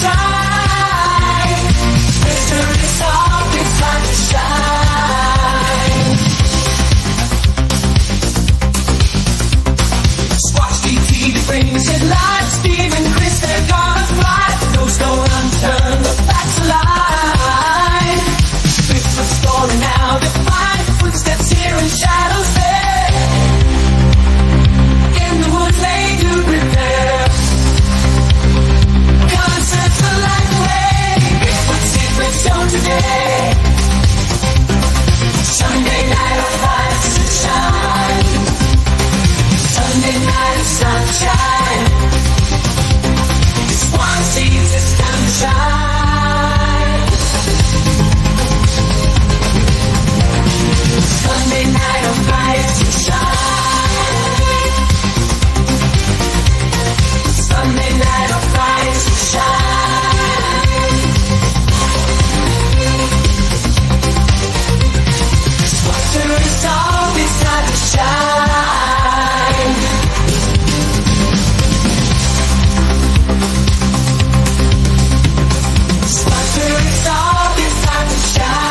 shine. Mystery solved, it's time to shine. Squatch-D brings it live. Steve and Chris, they're gonna fly. Ghosts don't unturned, the facts alive. Bigfoot story now defined. Footsteps here and shadows there. In the woods they do prepare. Concerts the light way. Bigfoot secrets shown today. Sunday night of light to shine. Sunday night of sunshine. It's one sees it's time to shine. Sunday night of light to shine. Sunday night of light to shine. Water is all it's time to shine. Water is all it's time to shine.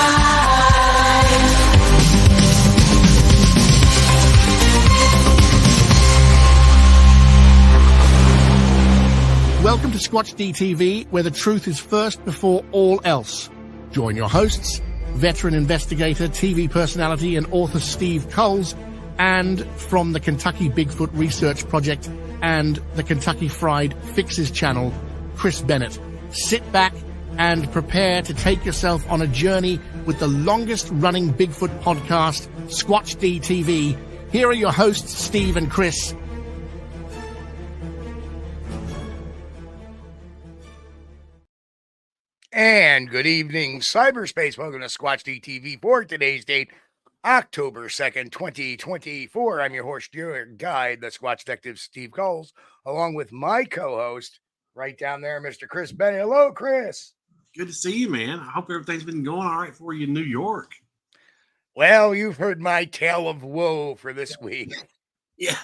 Welcome to Squatch-D TV, where the truth is first before all else. Join your hosts, veteran investigator, TV personality, and author Steve Kulls, and from the Kentucky Bigfoot Research Project and the Kentucky Fried Fixes channel, Chris Bennett. Sit back and prepare to take yourself on a journey with the longest-running Bigfoot podcast, Squatch-D TV. Here are your hosts, Steve and Chris. And good evening, cyberspace. Welcome to Squatch-D TV for today's date, October 2nd, 2024. I'm your host, your guide, the Squatch Detective, Steve Kulls, along with my co-host, right down there, Mr. Chris Bennett. Hello, Chris. Good to see you, man. I hope everything's been going all right for you in New York. Well, you've heard my tale of woe for this week. Yeah.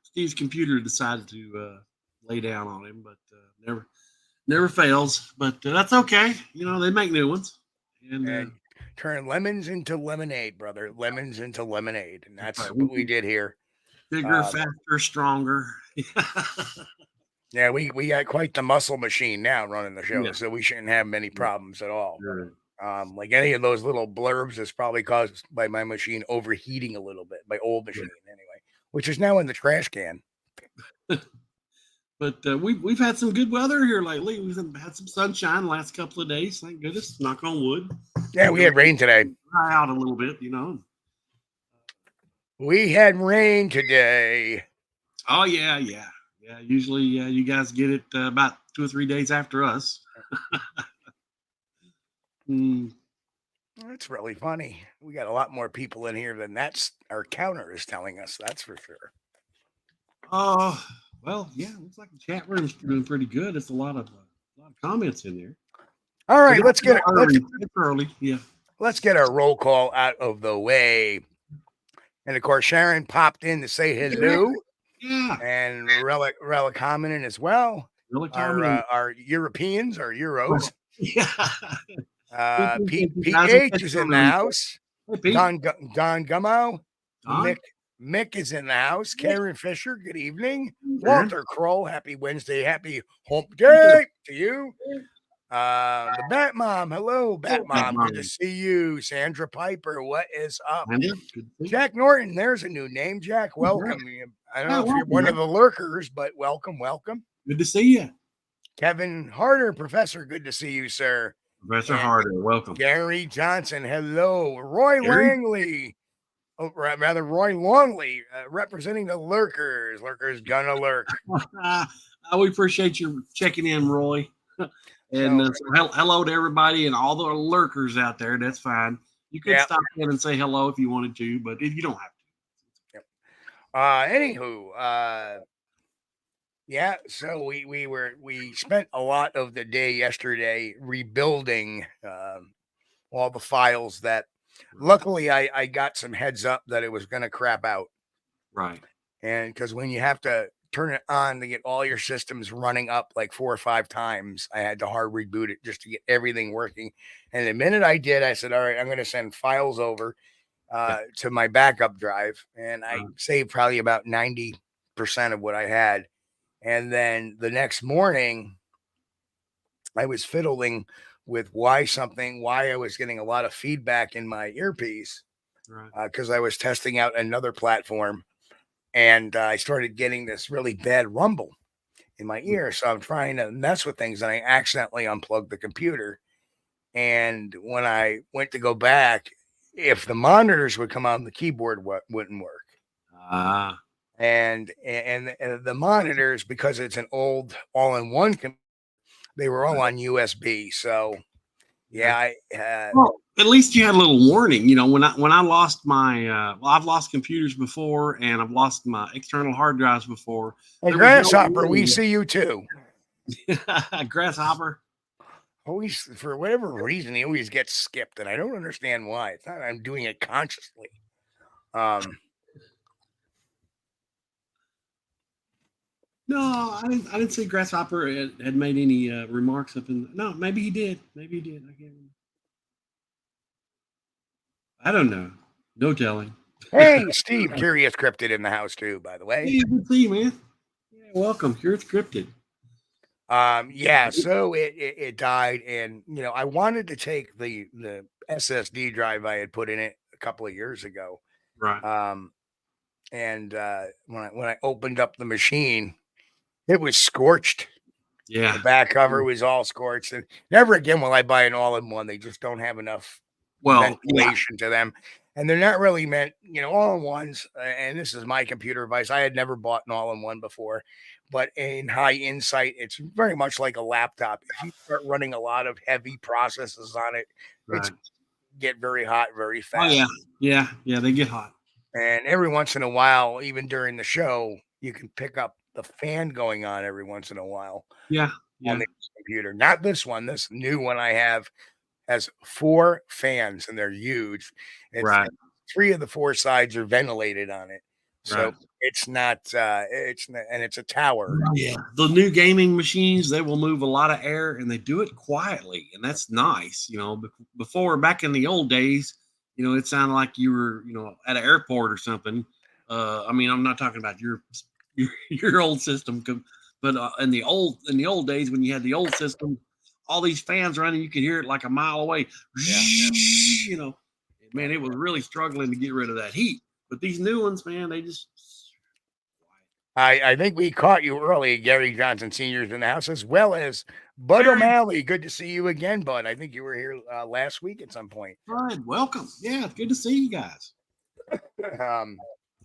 Steve's computer decided to lay down on him, but never fails. But that's okay. You know, they make new ones. And turn lemons into lemonade, brother. Lemons into lemonade. And that's right. What we did here. Bigger, faster, stronger. Yeah, we got quite the muscle machine now running the show, so we shouldn't have many problems at all. Right. Like any of those little blurbs is probably caused by my machine overheating a little bit, my old machine anyway, which is now in the trash can. But we've had some good weather here lately. We've had some sunshine the last couple of days. Thank goodness. Knock on wood. Yeah, we had rain today. Dry out a little bit, you know. We had rain today. Oh, yeah. Usually you guys get it about 2 or 3 days after us. That's really funny. We got a lot more people in here than our counter is telling us. That's for sure. Well, yeah, looks like the chat room's doing pretty good. It's a lot of comments in there. All right, let's get our roll call out of the way. And of course, Sharon popped in to say hello. Yeah. And Relic commented as well. Our Europeans, our Euros. Yeah. PH is in the house. Hey, Don Gummo. Mick is in the house. Karen Fisher, good evening. Walter Kroll, happy Wednesday. Happy hump day to you. The Bat Mom, hello, Bat Mom. Good to see you. Sandra Piper, what is up? Jack Norton, there's a new name. Jack, welcome. I don't know if you're one of the lurkers, but welcome. Good to see you. Kevin Harder, Professor, good to see you, sir. Professor Harder, welcome. Gary Johnson, hello. Roy Langley. Oh, rather, Roy Longley, representing the lurkers. Lurkers gonna lurk. We appreciate you checking in, Roy. And so hello to everybody and all the lurkers out there. That's fine. You could stop in and say hello if you wanted to, but if you don't have to. Anywho, so we spent a lot of the day yesterday rebuilding all the files that. Luckily, I got some heads up that it was going to crap out. Right. And because when you have to turn it on to get all your systems running up like 4 or 5 times. I had to hard reboot it just to get everything working. And the minute I did, I said, all right, I'm going to send files over to my backup drive. And I saved probably about 90% of what I had. And then the next morning, I was fiddling with why I was getting a lot of feedback in my earpiece because I was testing out another platform, and I started getting this really bad rumble in my ear. So I'm trying to mess with things, and I accidentally unplugged the computer. And when I went to go back, if the monitors would come on, the keyboard wouldn't work. And the monitors, because it's an old all-in-one computer, they were all on USB. So yeah, well, at least you had a little warning. You know, when I lost my I've lost computers before, and I've lost my external hard drives before. Hey, Grasshopper, we see you too. Grasshopper. Always, for whatever reason, he always gets skipped, and I don't understand why. It's not I'm doing it consciously. No, I didn't say Grasshopper had made any remarks up in. No, maybe he did. Maybe he did. I can't remember. I don't know. No telling. Hey, Steve, Curious Cryptid in the house too, by the way. Hey, good to see you, man. Yeah, welcome. Curious Cryptid. Yeah, so it died, and you know, I wanted to take the SSD drive I had put in it a couple of years ago. Right. And when I opened up the machine, it was scorched. Yeah. The back cover was all scorched, and never again will I buy an all-in-one. They just don't have enough ventilation to them, and they're not really meant, you know, all-in-ones. And this is my computer advice. I had never bought an all-in-one before, but in high insight, it's very much like a laptop. If you start running a lot of heavy processes on it, it's get very hot very fast. Oh yeah, they get hot. And every once in a while, even during the show, you can pick up the fan going on every once in a while. Yeah. On the computer. Not this one. This new one I have has 4 fans, and they're huge. It's 3 of the 4 sides are ventilated on it. So it's not and it's a tower. Yeah. The new gaming machines, they will move a lot of air, and they do it quietly, and that's nice. You know, before, back in the old days, you know, it sounded like you were, you know, at an airport or something. I mean, I'm not talking about your old system, but in the old days when you had the old system, all these fans running, you could hear it like a mile away. Yeah. You know, man, it was really struggling to get rid of that heat. But these new ones, man, they just. I think we caught you early, Gary Johnson Sr.'s in the house, as well as Bud O'Malley. Good to see you again, Bud. I think you were here last week at some point. Right, welcome. Yeah, it's good to see you guys. I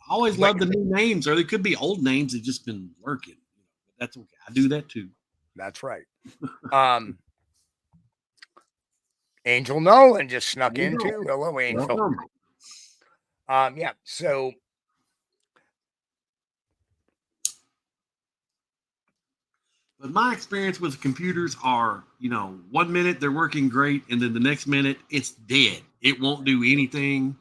always love the new names, or they could be old names that just been working. That's okay. I do that too. That's right. Angel Nolan just snuck in too. Hello, Angel. Welcome. Yeah. So. But my experience with computers are, you know, 1 minute they're working great, and then the next minute it's dead. It won't do anything.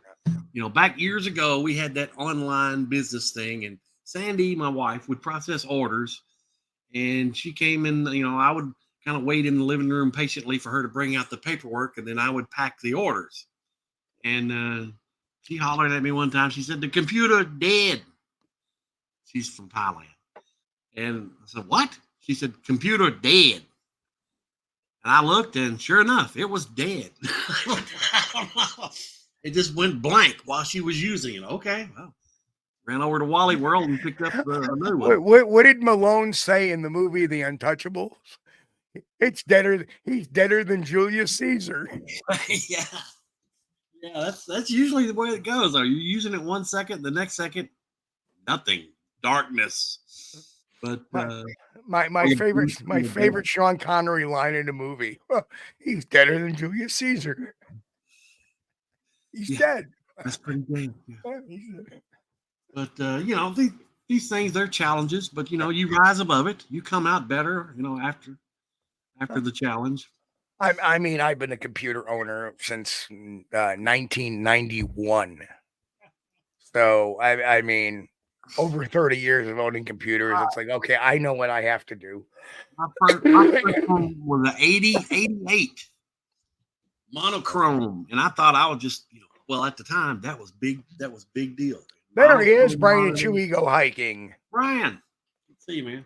You know, back years ago, we had that online business thing, and Sandy, my wife, would process orders, and she came in, you know, I would kind of wait in the living room patiently for her to bring out the paperwork, and then I would pack the orders. And she hollered at me one time. She said, "The computer dead." She's from Thailand. And I said, "What?" She said, "Computer dead." And I looked, and sure enough, it was dead. It just went blank while she was using it. Okay, well, ran over to Wally World and picked up a new one. What did Malone say in the movie The Untouchables? It's deader. He's deader than Julius Caesar. Yeah, that's usually the way it goes. Are you using it 1 second, the next second, nothing, darkness. But my favorite Sean Connery line in the movie. He's deader than Julius Caesar. He's dead. That's pretty good. Yeah. But you know, these things, they're challenges. But you know, you rise above it. You come out better. You know, after the challenge. I mean, I've been a computer owner since 1991. So I mean, over 30 years of owning computers, it's like, okay, I know what I have to do. My first one was an 88 monochrome, and I thought I was just, well, at the time that was big deal. There he is, Brian and Chewy go hiking. Brian, let's see, man.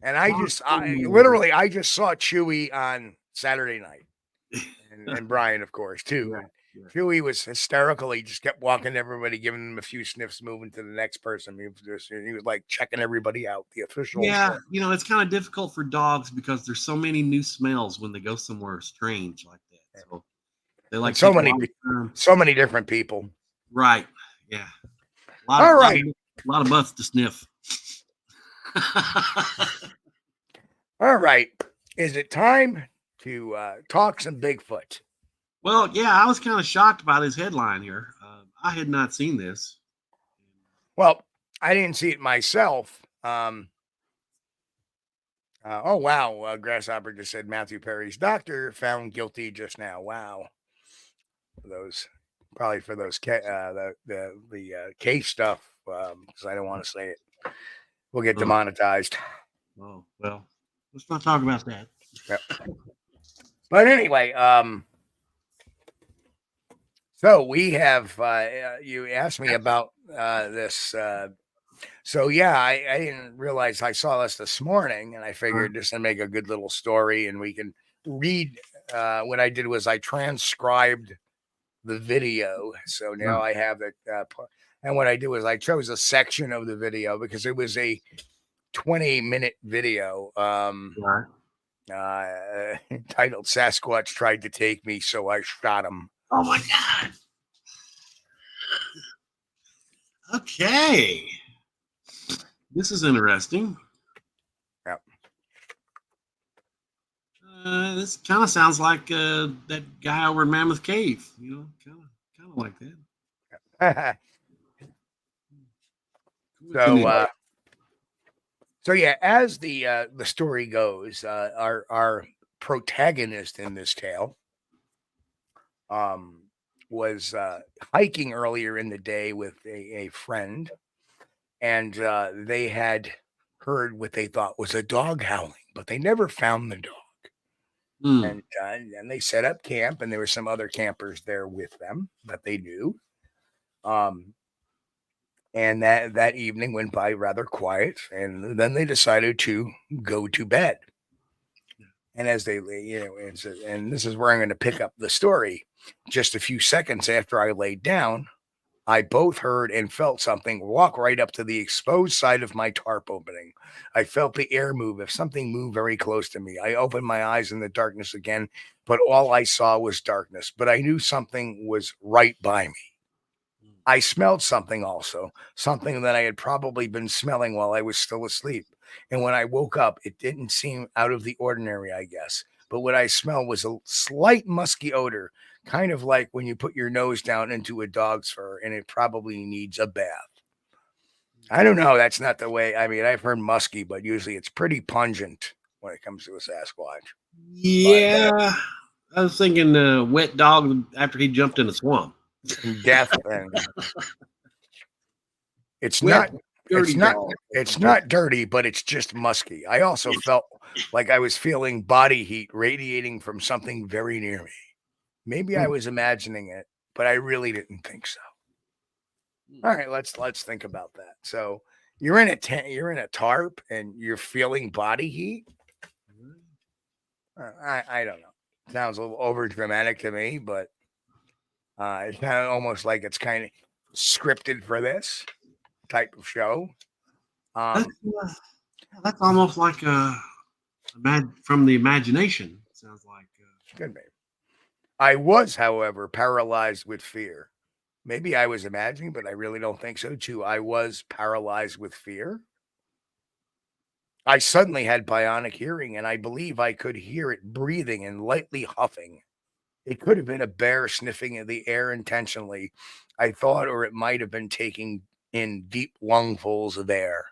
And I literally just saw Chewy on Saturday night, and Brian, of course, too. Yeah. Chewy was hysterical. He just kept walking to everybody, giving them a few sniffs, moving to the next person. He was like checking everybody out. The official. Yeah, it's kind of difficult for dogs because there's so many new smells when they go somewhere strange like that. So they like so many different people. Right. Yeah. A lot of butts to sniff. All right. Is it time to talk some Bigfoot? Well, yeah, I was kind of shocked by this headline here. I had not seen this. Well, I didn't see it myself. Oh, wow. Grasshopper just said Matthew Perry's doctor found guilty just now. Wow. Probably for those the case stuff, because I don't want to say it. We'll get demonetized. Oh, well, let's not talk about that. Yep. But anyway, so we have, you asked me about this. So yeah, I didn't realize I saw this morning, and I figured this would make a good little story, and we can read. What I did was I transcribed the video. So now I have it. And what I did was I chose a section of the video because it was a 20-minute video. Titled Sasquatch Tried to Take Me, So I Shot Him. Oh my God. Okay. This is interesting. Yep. This kind of sounds like that guy over in Mammoth Cave, kind of like that. So yeah, as the story goes, our protagonist in this tale was hiking earlier in the day with a friend, and they had heard what they thought was a dog howling, but they never found the dog. And they set up camp, and there were some other campers there with them that they knew. And that evening went by rather quiet, and then they decided to go to bed. And as they, and this is where I'm going to pick up the story. Just a few seconds after I laid down, I both heard and felt something walk right up to the exposed side of my tarp opening. I felt the air move. If something moved very close to me, I opened my eyes in the darkness again, but all I saw was darkness. But I knew something was right by me. I smelled something also, something that I had probably been smelling while I was still asleep. And when I woke up, it didn't seem out of the ordinary, I guess. But what I smelled was a slight musky odor, kind of like when you put your nose down into a dog's fur and it probably needs a bath. I don't know. That's not the way. I mean, I've heard musky, but usually it's pretty pungent when it comes to a Sasquatch. Yeah. But, I was thinking wet dog after he jumped in a swamp. Death. And it's not dirty, but it's just musky. I also felt like I was feeling body heat radiating from something very near me. Maybe I was imagining it, but I really didn't think so. All right, let's think about that. So you're in a tent, you're in a tarp, and you're feeling body heat. I don't know. Sounds a little over dramatic to me, but it's kind of almost like it's kind of scripted for this type of show. That's almost like from the imagination. Sounds like could be. I was, however, paralyzed with fear. Maybe I was imagining, but I really don't think so, too. I was paralyzed with fear. I suddenly had bionic hearing, and I believe I could hear it breathing and lightly huffing. It could have been a bear sniffing in the air intentionally, I thought, or it might have been taking in deep lungfuls of air.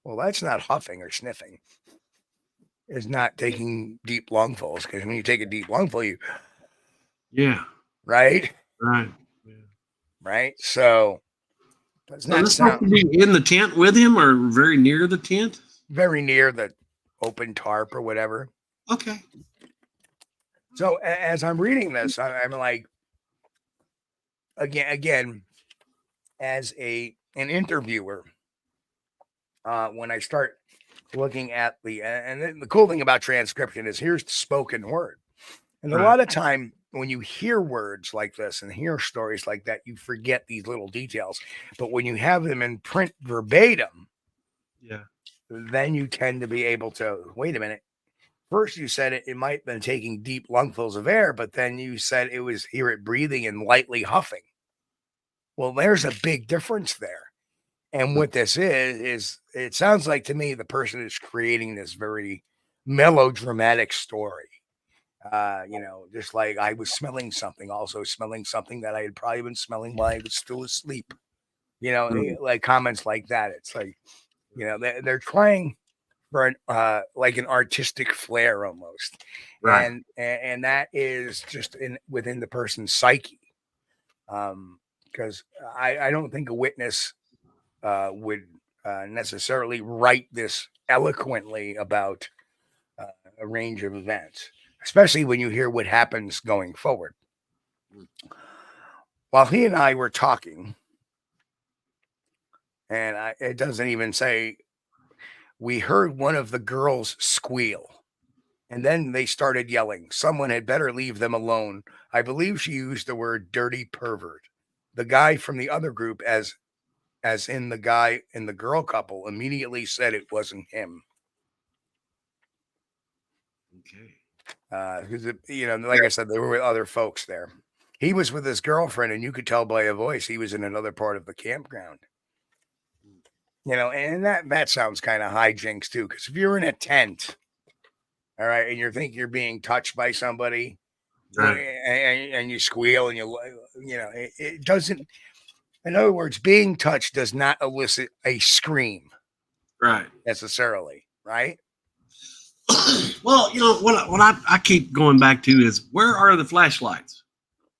Well, that's not huffing or sniffing. It's not taking deep lungfuls, because when you take a deep lungful, you... Yeah. Right? Right. Yeah. Right? So Does So not this supposed to sound be in the tent with him or very near the tent? very near the open tarp or whatever. Okay. So as I'm reading this, I'm like, again, as an interviewer, when I start looking at and the cool thing about transcription is here's the spoken word. And a lot of time when you hear words like this and hear stories like that, you forget these little details. But when you have them in print verbatim, Yeah. then you tend to be able to wait a minute. First, you said it might have been taking deep lungfuls of air, but then you said it was hear it breathing and lightly huffing. Well, there's a big difference there. And what this is it sounds like to me the person is creating this very melodramatic story. Just like I was smelling something, also smelling something that I had probably been smelling while I was still asleep. Like comments like that. It's like, they're trying for an like an artistic flair almost, Right. and that is just within the person's psyche. Because I don't think a witness would necessarily write this eloquently about a range of events, especially when you hear what happens going forward. While he and I were talking, and it doesn't even say, we heard one of the girls squeal. And then they started yelling. Someone had better leave them alone. I believe she used the word dirty pervert. The guy from the other group, as in the guy in the girl couple, immediately said it wasn't him. Okay. Because like I said, there were other folks there. He was with his girlfriend, and you could tell by a voice he was in another part of the campground. And that sounds kind of hijinks too. Because if you're in a tent, all right, and you think you're being touched by somebody, Right. and you squeal, and it doesn't. In other words, being touched does not elicit a scream, Right. necessarily, right? Well, what I keep going back to is where are the flashlights?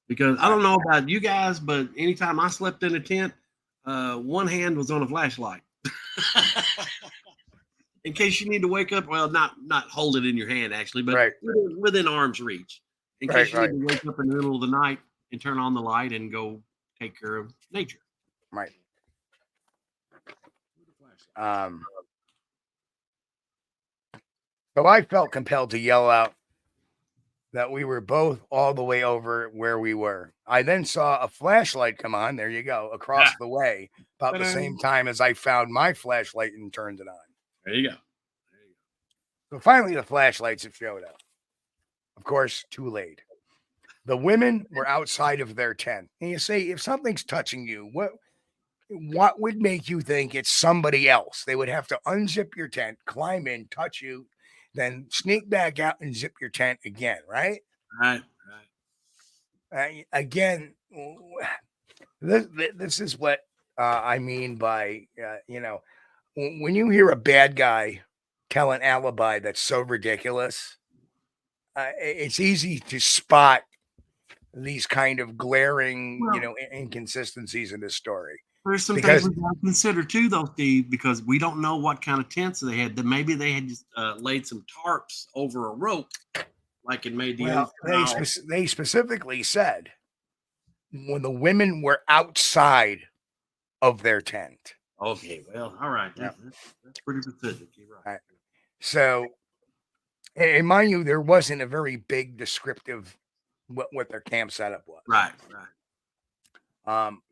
Because I don't know about you guys, but anytime I slept in a tent, one hand was on a flashlight. In case you need to wake up, well, not hold it in your hand actually, but within arm's reach. In case you need to wake up in the middle of the night and turn on the light and go take care of nature. Right. So I felt compelled to yell out that we were both all the way over where we were. I then saw a flashlight come on. There you go, across the way, about the same time as I found my flashlight and turned it on. There you go. So finally, the flashlights have showed up. Of course, too late. The women were outside of their tent. And you say, if something's touching you, what would make you think it's somebody else? They would have to unzip your tent, climb in, touch you, then sneak back out and zip your tent again, right? Right. Again, this is what I mean by, when you hear a bad guy tell an alibi that's so ridiculous, it's easy to spot these kind of glaring, inconsistencies in this story. There's some things we got to consider too, though, Steve, because we don't know what kind of tents they had. Maybe they had just laid some tarps over a rope, like it made the. Well, they specifically said when the women were outside of their tent. Okay, well, all right, that's pretty specific. You're right. All right. So, and mind you, there wasn't a very big descriptive what their camp setup was. Right.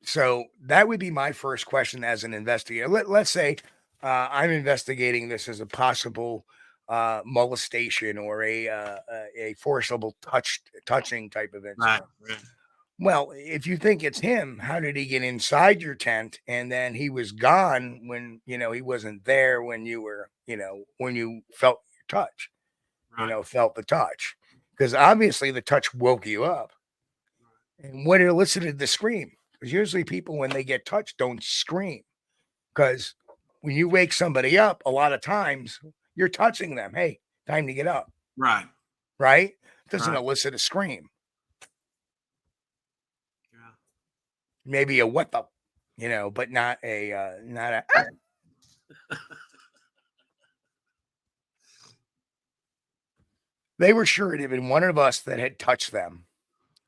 So that would be my first question as an investigator. Let's say I'm investigating this as a possible molestation or a forcible touching type of incident. Right. Well, if you think it's him, how did he get inside your tent and then he was gone when he wasn't there when you were when you felt your touch, felt the touch, because obviously the touch woke you up. And what elicited the scream? Because usually people, when they get touched, don't scream. Because when you wake somebody up, a lot of times you're touching them. Hey, time to get up. Right. It doesn't elicit a scream. Yeah. Maybe a what the? but not a. They were sure it had been one of us that had touched them.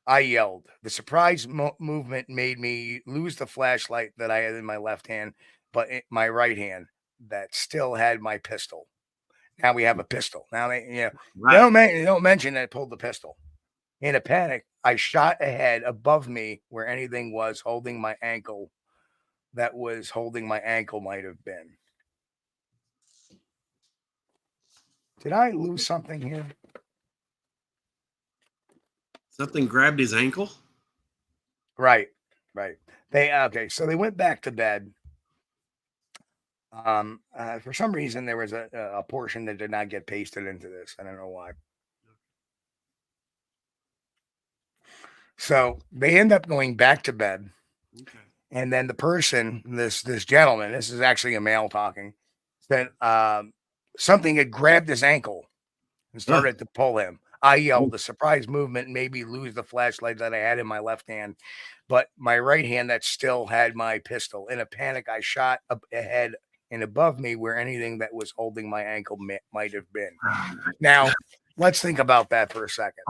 I yelled. The surprise movement made me lose the flashlight that I had in my left hand, but in my right hand that still had my pistol. Now we have a pistol. Now they don't mention that I pulled the pistol. In a panic, I shot ahead above me where anything was holding my ankle. That was holding my ankle might have been. Did I lose something here? Something grabbed his ankle. Right. So they went back to bed. For some reason, there was a portion that did not get pasted into this. I don't know why. So they end up going back to bed. Okay. And then the person, this gentleman, this is actually a male talking, said something had grabbed his ankle and started to pull him. I yelled. The surprise movement made me lose the flashlight that I had in my left hand, but my right hand that still had my pistol. In a panic, I shot up ahead and above me where anything that was holding my ankle might have been. Now, let's think about that for a second.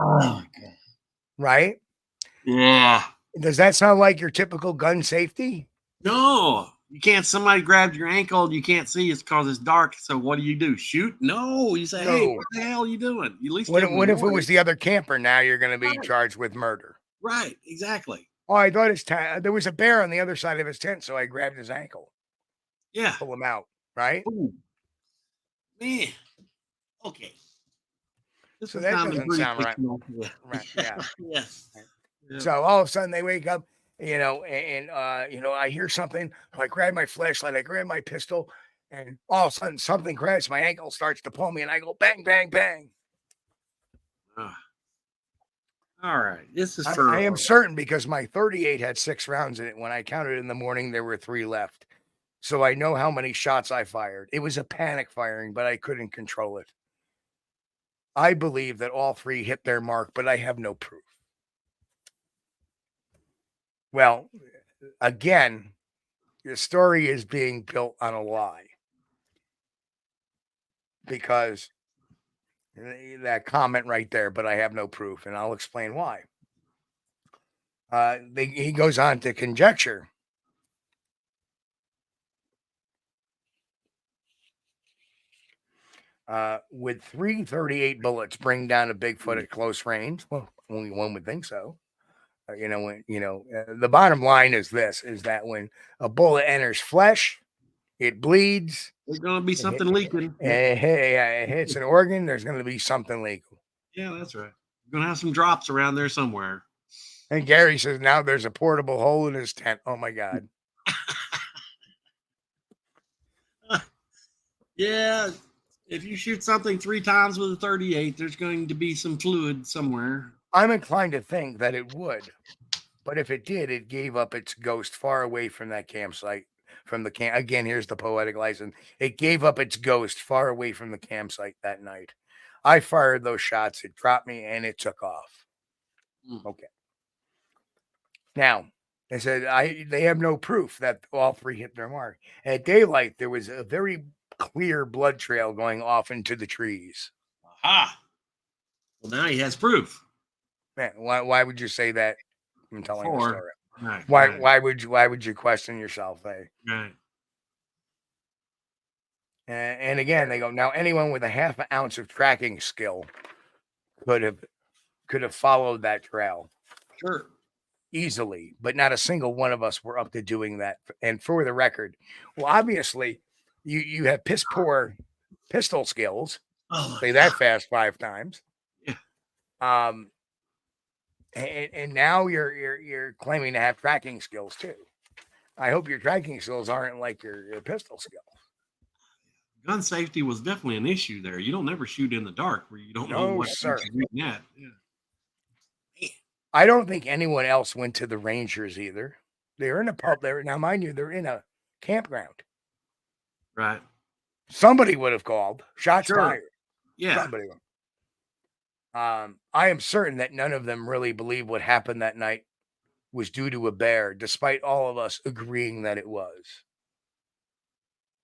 Right? Yeah. Does that sound like your typical gun safety? No, you can't. Somebody grabs your ankle, you can't see it's because it's dark. So what do? Shoot? No, you say, hey, what the hell are you doing? At least what if it was the other camper? Now you're going to be charged with murder. Right, exactly. Oh, I thought there was a bear on the other side of his tent, so I grabbed his ankle. Yeah. Pull him out, right? Ooh. Man. Okay. So that doesn't sound right. Yeah. Right. Yeah. Yes. Yeah. So all of a sudden they wake up, and I hear something. I grab my flashlight, I grab my pistol, and all of a sudden something grabs my ankle, starts to pull me, and I go bang, bang, bang. All right. This is I am certain because my 38 had 6 rounds in it. When I counted in the morning, there were 3 left. So I know how many shots I fired. It was a panic firing, but I couldn't control it. I believe that all 3 hit their mark, but I have no proof. Well, again, the story is being built on a lie. Because that comment right there, but I have no proof, and I'll explain why. He goes on to conjecture. Would 338 bullets bring down a Bigfoot at close range? Well, only one would think so. The bottom line is that when a bullet enters flesh, it bleeds. There's going to be something leaking. It hits an organ. There's going to be something leaking. Yeah, that's right. You're going to have some drops around there somewhere. And Gary says now there's a portable hole in his tent. Oh my God. Yeah. If you shoot something 3 times with a 38, there's going to be some fluid somewhere. I'm inclined to think that it would. But if it did, it gave up its ghost far away from that campsite. Again, here's the poetic license. It gave up its ghost far away from the campsite that night. I fired those shots. It dropped me and it took off. Okay. Now, they said they have no proof that all 3 hit their mark. At daylight, there was a very clear blood trail going off into the trees. Aha. Well, now he has proof. Man, why would you say that? I'm telling the story. Right, why would you question yourself? Right. And again, they go, now anyone with a half an ounce of tracking skill could have followed that trail. Sure. Easily, but not a single one of us were up to doing that. And for the record, well, obviously you have piss poor pistol skills. Say that fast 5 times. Yeah. And now you're claiming to have tracking skills too. I hope your tracking skills aren't like your pistol skills. Gun safety was definitely an issue there. You don't never shoot in the dark where you don't know what you're shooting at. Yeah. I don't think anyone else went to the Rangers either. They're in a pub there. Now, mind you, they're in a campground. Right. Somebody would have called. Shots fired. Yeah. Somebody would. I am certain that none of them really believe what happened that night was due to a bear, despite all of us agreeing that it was.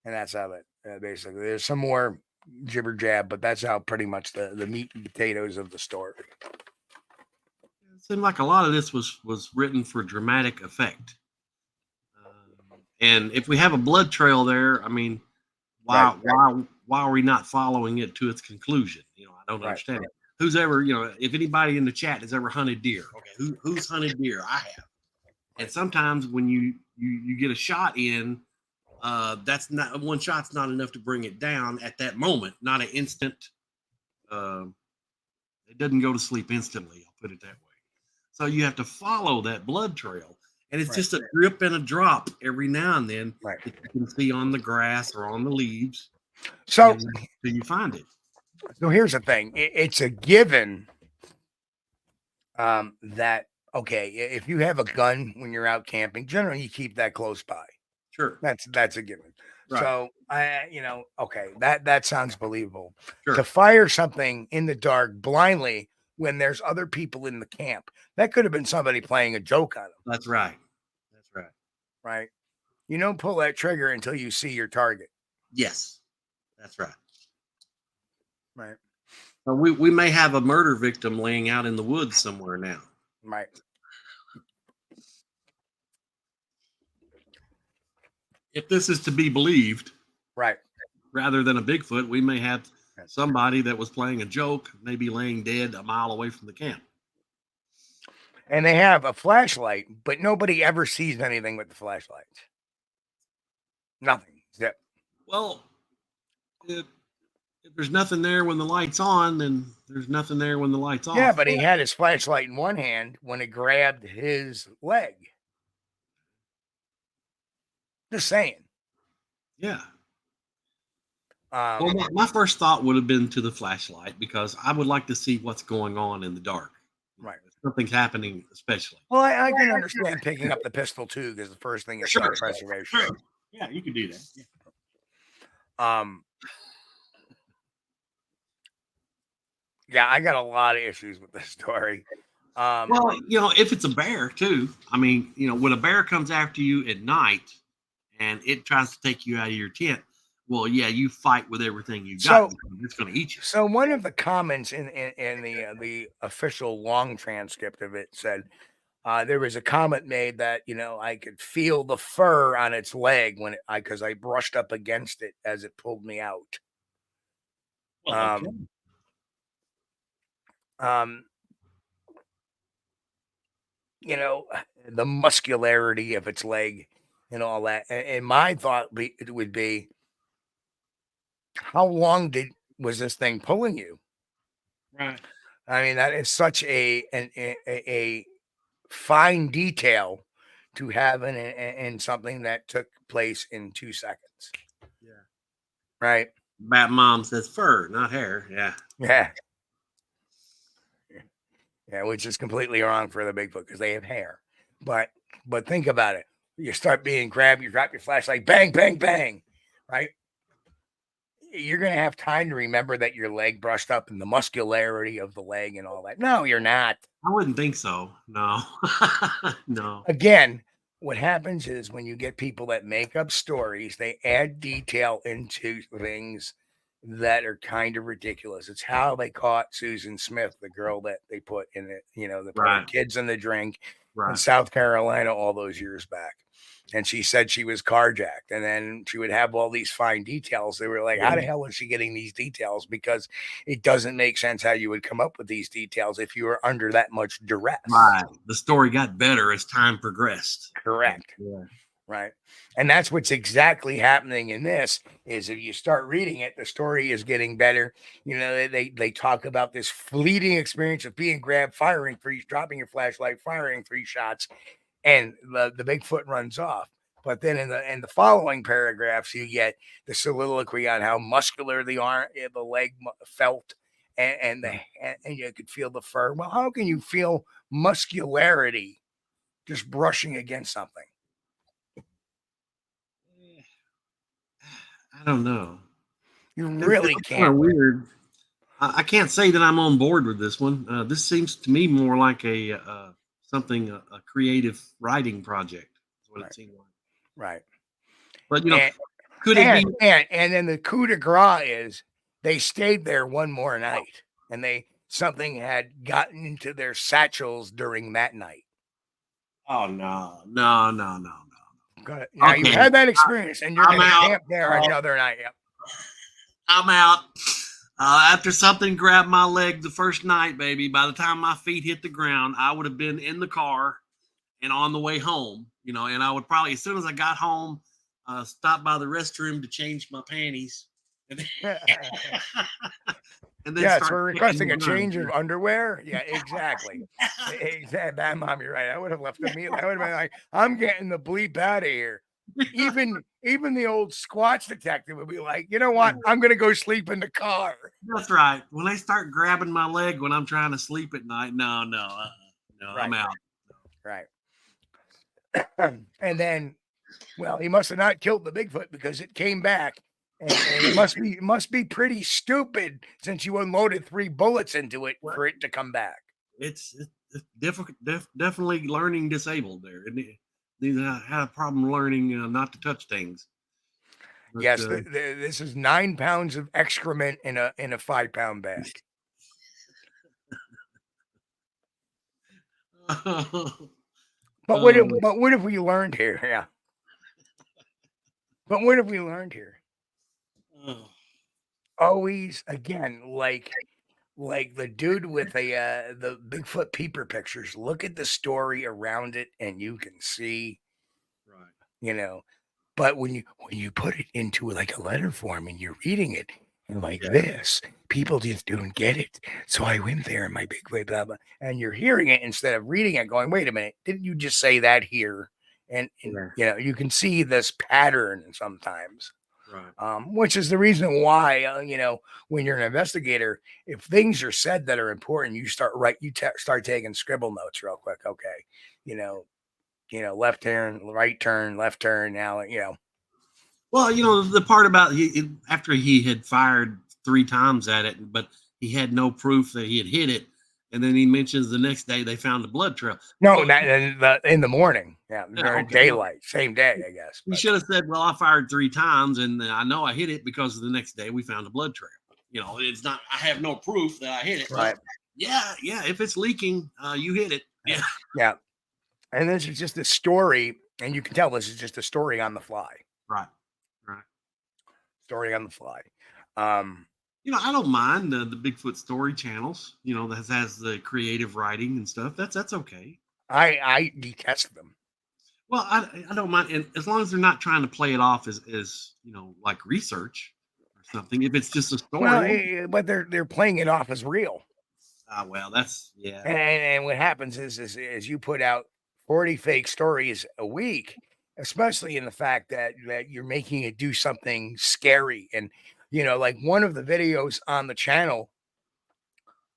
And that's how it basically. There's some more jibber jab, but that's how pretty much the meat and potatoes of the story. It seemed like a lot of this was written for dramatic effect. And if we have a blood trail there, I mean, why are we not following it to its conclusion? You know, I don't understand it. Who's ever, you know, if anybody in the chat has ever hunted deer, okay, who's hunted deer? I have. And sometimes when you get a shot in, that's not one shot's not enough to bring it down at that moment. Not an instant. It doesn't go to sleep instantly. I'll put it that way. So you have to follow that blood trail, and it's just a drip and a drop every now and then that you can see on the grass or on the leaves. So until you find it. So here's the thing: it's a given that okay, if you have a gun when you're out camping, generally you keep that close by. Sure, that's a given. Right. So okay, that sounds believable. Sure. To fire something in the dark blindly when there's other people in the camp, that could have been somebody playing a joke on them. That's right. That's right. Right. You don't pull that trigger until you see your target. Yes, that's right. Right. We may have a murder victim laying out in the woods somewhere now. Right. If this is to be believed, right, rather than a Bigfoot, we may have somebody that was playing a joke, maybe laying dead a mile away from the camp. And they have a flashlight, but nobody ever sees anything with the flashlights. Nothing. Zip. Well, if there's nothing there when the light's on, then there's nothing there when the light's off. Yeah, but he had his flashlight in one hand when it grabbed his leg. Just saying. Yeah. Well, my first thought would have been to the flashlight because I would like to see what's going on in the dark. Right. If something's happening, especially. Well, I can understand picking up the pistol too, because the first thing is self-preservation. Sure. Yeah, you can do that. Yeah, I got a lot of issues with this story. Well, if it's a bear too, I mean, when a bear comes after you at night and it tries to take you out of your tent, well, yeah, you fight with everything you got. So, it's going to eat you. So one of the comments in the official long transcript of it said there was a comment made that I could feel the fur on its leg when because I brushed up against it as it pulled me out. Well, the muscularity of its leg and all that. And my thought would be, how long was this thing pulling you? Right. I mean, that is such a fine detail to have in something that took place in 2 seconds. Yeah. Right. Bat Mom says fur, not hair. Yeah. Yeah. Yeah, which is completely wrong for the Bigfoot because they have hair. But think about it. You start being grabbed, you drop your flashlight, bang, bang, bang. Right. You're going to have time to remember that your leg brushed up and the muscularity of the leg and all that. No, you're not. I wouldn't think so. No. No. Again, what happens is when you get people that make up stories, they add detail into things that are kind of ridiculous. It's how they caught Susan Smith, the girl that they put in it, the right. kids in the drink right. in South Carolina all those years back. And she said she was carjacked, and then she would have all these fine details. They were like, how the hell is she getting these details? Because it doesn't make sense how you would come up with these details if you were under that much duress. Right. The story got better as time progressed. Correct. Yeah. Right. And that's what's exactly happening in this is if you start reading it, the story is getting better. They talk about this fleeting experience of being grabbed, dropping your flashlight, firing 3 shots. And the Bigfoot runs off. But then in the following paragraphs, you get the soliloquy on how muscular the leg felt, and you could feel the fur. Well, how can you feel muscularity just brushing against something? I don't know. You really can't. Kind of weird. I can't say that I'm on board with this one. This seems to me more like a something, a creative writing project. That's what it seemed like. Right. But you know, And, could it be? And then the coup de grace is they stayed there one more night, and something had gotten into their satchels during that night. Oh no. Now Okay. you had that experience, and you're going to out. camp there another night. Yep. I'm out. After something grabbed my leg the first night, baby, by the time my feet hit the ground, I would have been in the car and on the way home, you know, and I would probably, as soon as I got home, stop by the restroom to change my panties. And then, yeah, so we're requesting a change of underwear. Yeah, exactly. Exactly. Mom, you're right. I would have left immediately. I would have been like, I'm getting the bleep out of here. Even the old Squatch Detective would be like, you know what? I'm gonna go sleep in the car. That's right. When they start grabbing my leg when I'm trying to sleep at night, no, right. I'm out. Right. And then, well, he must have not killed the Bigfoot because it came back, and it must be pretty stupid since you unloaded 3 bullets into it for it to come back. It's difficult, definitely learning disabled there. They had a problem learning not to touch things. But, yes, this is 9 pounds of excrement in a 5-pound bag. But what have we learned here? Yeah. But what have we learned here? Always, again, like the dude with the Bigfoot peeper pictures. Look at the story around it, and you can see, right? You know. But when you put it into like a letter form and you're reading it and like this, people just don't get it. So I went there in my Bigfoot, blah, blah, and you're hearing it instead of reading it, going, "Wait a minute, didn't you just say that here?" And you know, you can see this pattern sometimes. Right. Which is the reason why, you know, when you're an investigator, if things are said that are important, you start taking scribble notes real quick. Okay, you know, left turn, right turn, left turn. Now, you know. Well, you know, the part about after he had fired 3 times at it, but he had no proof that he had hit it. And then he mentions the next day they found a blood trail. No, in the morning. Yeah, during daylight, same day, I guess. He should have said, "Well, I fired 3 times, and I know I hit it because the next day we found a blood trail." You know, it's not. I have no proof that I hit it. Right? Yeah. If it's leaking, you hit it. Yeah. Yeah. And this is just a story, and you can tell this is just a story on the fly. Right. Story on the fly. You know, I don't mind the Bigfoot story channels. You know, that has the creative writing and stuff. That's okay. I detest them. Well, I don't mind, and as long as they're not trying to play it off as you know, like research or something. If it's just a story, well, but they're playing it off as real. Well, that's And what happens is you put out 40 fake stories a week, especially in the fact that you're making it do something scary. And, you know, like one of the videos on the channel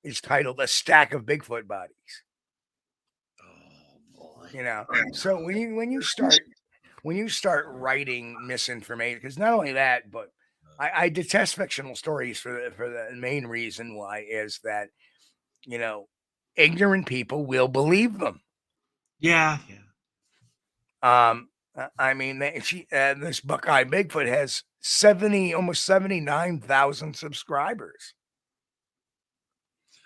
is titled "A Stack of Bigfoot Bodies." Oh boy. You know, so when you start writing misinformation, because not only that, but I detest fictional stories for the main reason why is that, you know, ignorant people will believe them. Yeah. I mean, this Buckeye Bigfoot has almost 79,000 subscribers.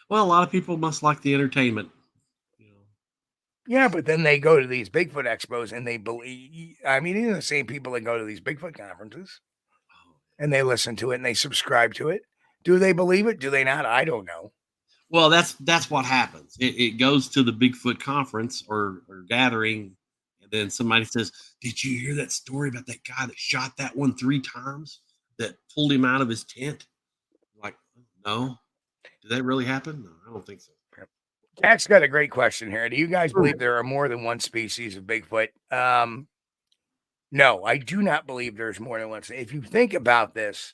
Well, a lot of people must like the entertainment. You know. Yeah, but then they go to these Bigfoot expos and they believe. I mean, these are the same people that go to these Bigfoot conferences, and they listen to it and they subscribe to it. Do they believe it? Do they not? I don't know. Well, that's what happens. It goes to the Bigfoot conference or gathering, and then somebody says, "Did you hear that story about that guy that shot that one 3 times that pulled him out of his tent?" Like, no. Did that really happen? No, I don't think so. Jack's got a great question here. Do you guys believe there are more than one species of Bigfoot? No, I do not believe there's more than one. If you think about this,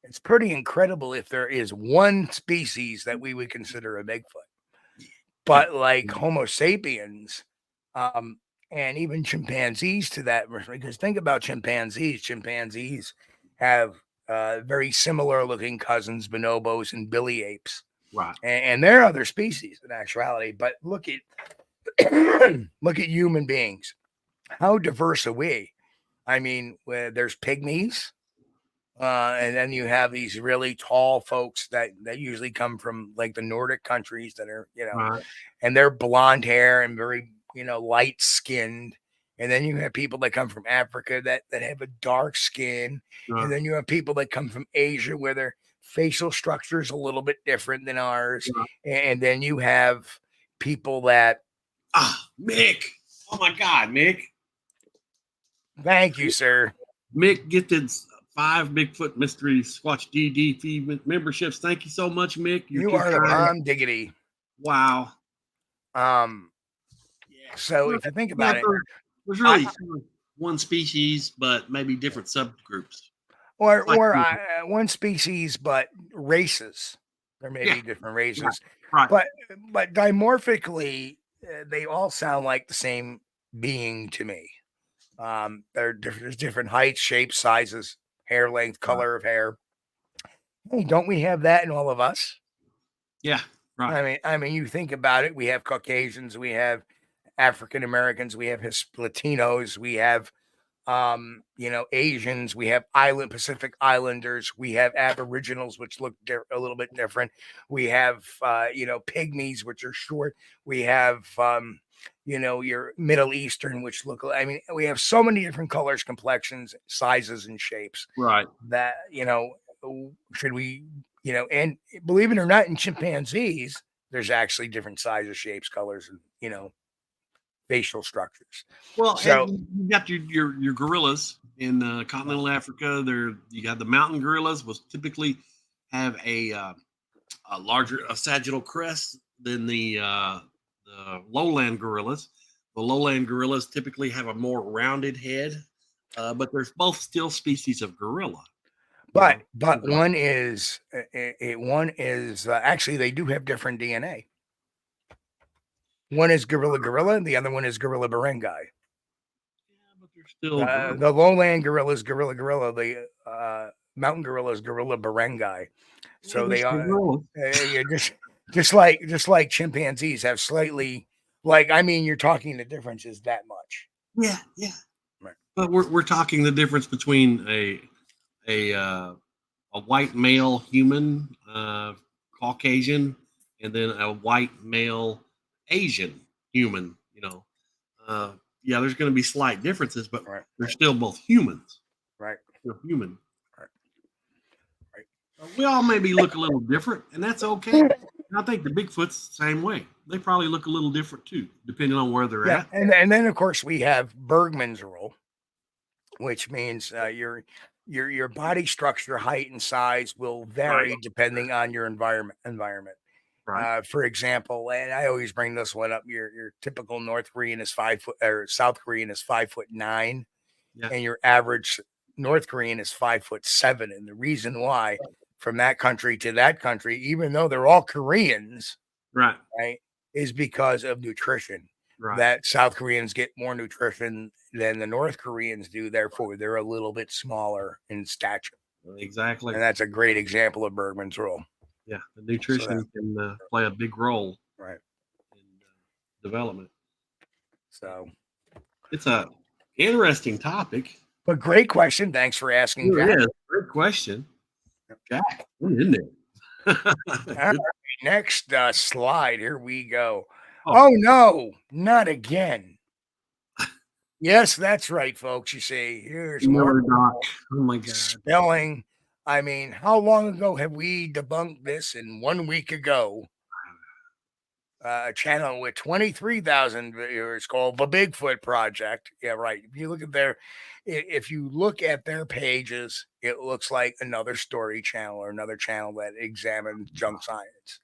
it's pretty incredible if there is one species that we would consider a Bigfoot. But like Homo sapiens, and even chimpanzees to that, because think about chimpanzees. Chimpanzees have very similar looking cousins, bonobos and billy apes. Right. And there are other species in actuality. But look at look at human beings. How diverse are we? I mean, there's pygmies, and then you have these really tall folks that usually come from like the Nordic countries that are, Right. and they're blonde hair and very, light skinned. And then you have people that come from Africa that have a dark skin. Right. And then you have people that come from Asia where their facial structure is a little bit different than ours. Right. And then you have people that. Mick. Oh my God, Mick. Thank you, sir. Mick gifted 5 Bigfoot Mystery Squatch-D memberships. Thank you so much, Mick. You are the bomb diggity. Wow. So if you think about it, there's really one species, but maybe different subgroups. Or one species, but races. There may be different races. Right. But dimorphically, they all sound like the same being to me. There's different heights, shapes, sizes, hair length, color of hair. Hey, don't we have that in all of us? Yeah, right. I mean, you think about it. We have Caucasians, we have African Americans, we have Latinos, we have Asians, we have Pacific Islanders, we have Aboriginals, which look a little bit different. We have pygmies, which are short. We have your Middle Eastern, which we have so many different colors, complexions, sizes, and shapes. Right. That, should we, and believe it or not, in chimpanzees, there's actually different sizes, shapes, colors, and, facial structures. Well, so you got your gorillas in continental Africa. You got the mountain gorillas, which typically have a larger sagittal crest than the lowland gorillas. The lowland gorillas typically have a more rounded head, but there's both still species of gorilla. But one is actually they do have different DNA. One is gorilla, and the other one is gorilla barenghi. Yeah, but they're still the lowland gorilla is gorilla. The mountain gorilla is gorilla barenghi. So they are just like chimpanzees have slightly you're talking the difference is that much. Yeah. Right. But we're talking the difference between a white male human, Caucasian, and then a white male Asian human. There's going to be slight differences, but they're still both humans. Right. They're human. Right. We all maybe look a little different, and that's okay. And I think the Bigfoot's the same way. They probably look a little different too, depending on where they're at. And then of course we have Bergman's rule, which means your body structure, height, and size will vary depending on your environment. Right. For example, and I always bring this one up: your typical North Korean is 5 foot, or South Korean is 5'9", and your average North Korean is 5'7". And the reason why, from that country to that country, even though they're all Koreans, right, is because of nutrition. Right. That South Koreans get more nutrition than the North Koreans do. Therefore, they're a little bit smaller in stature. Exactly. And that's a great example of Bergman's rule. Yeah, the nutrition can play a big role, right, in development. So it's a interesting topic, but great question. Thanks for asking. Jack. Yeah, great question, Jack. Isn't it? All right, next slide. Here we go. Oh no, not again. Yes, that's right, folks. You see, here's more. Oh my God, spelling. I mean, how long ago have we debunked this? And 1 week ago, a channel with 23,000 viewers called The Bigfoot Project. Yeah, right. If you look at their pages, it looks like another story channel or another channel that examines junk science.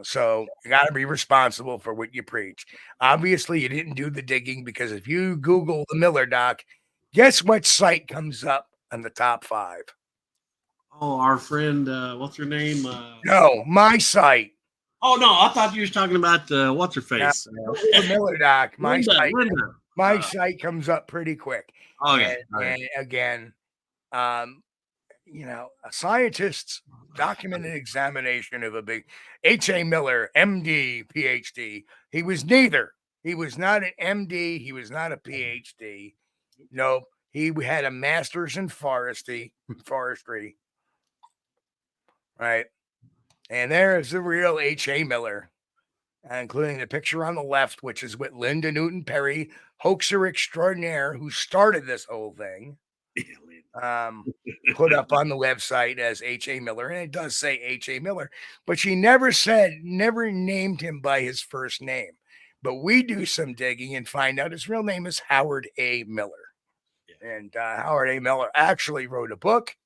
So you got to be responsible for what you preach. Obviously, you didn't do the digging, because if you Google the Miller Doc, guess what site comes up on the top 5? Oh, our friend, what's her name? No, my site. Oh no, I thought you were talking about what's her face? The Miller Doc. My Linda. site comes up pretty quick. Okay. And again, a scientist's documented examination of a big H.A. Miller, M.D., Ph.D. He was neither. He was not an M.D. He was not a Ph.D. No, he had a master's in forestry, right? And there is the real H.A. Miller, including the picture on the left, which is with Linda Newton Perry, hoaxer extraordinaire, who started this whole thing. Put up on the website as H.A. Miller, and it does say H.A. Miller, but she never named him by his first name. But we do some digging and find out his real name is Howard A. Miller. And Howard A. Miller actually wrote a book.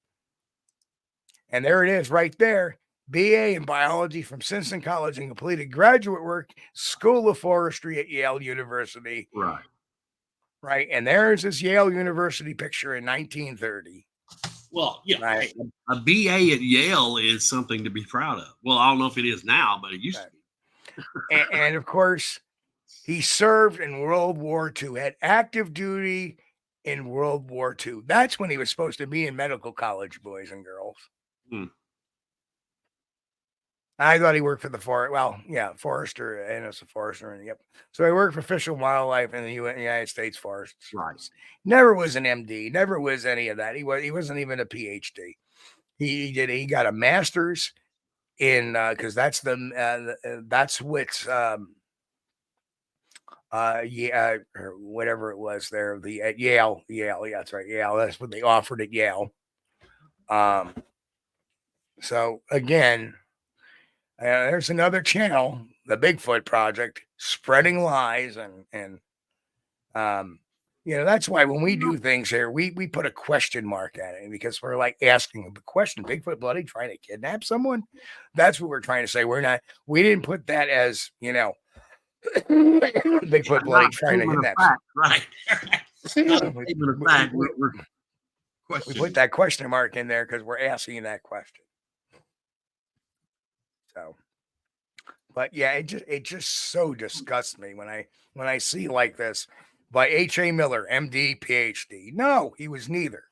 And there it is right there. BA in biology from Simpson College and completed graduate work, School of Forestry at Yale University. Right. Right. And there's his Yale University picture in 1930. Well, yeah. Right. A BA at Yale is something to be proud of. Well, I don't know if it is now, but it used to be. and of course, he served in World War II, had active duty in World War II. That's when he was supposed to be in medical college, boys and girls. I thought he worked for the forester, and it's a forester. And yep. So he worked for Fish and Wildlife in the United States Forest Service. Right. Never was an MD. Never was any of that. He wasn't even a PhD. He got a master's in because that's what's or whatever it was there. At Yale. Yeah, that's right. Yale. That's what they offered at Yale. So again. There's another channel, the Bigfoot Project, spreading lies, and that's why when we do things here, we put a question mark at it because we're like asking the question: Bigfoot bloody trying to kidnap someone? That's what we're trying to say. We didn't put that as Bigfoot bloody trying to kidnap. Right. We put that question mark in there because we're asking that question. So, but yeah, it just so disgusts me when I see like this by H.A. Miller, M.D., Ph.D. No, he was neither.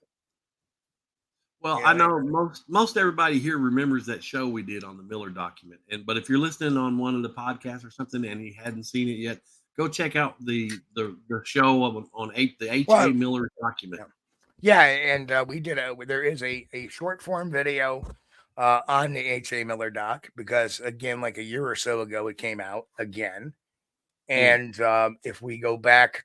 Well, I know most everybody here remembers that show we did on the Miller document, but if you're listening on one of the podcasts or something and you hadn't seen it yet, go check out the show on the H.A. Miller document. Yeah, and we did there is a short form video. On the H.A. Miller doc, because again, like a year or so ago, it came out again. And if we go back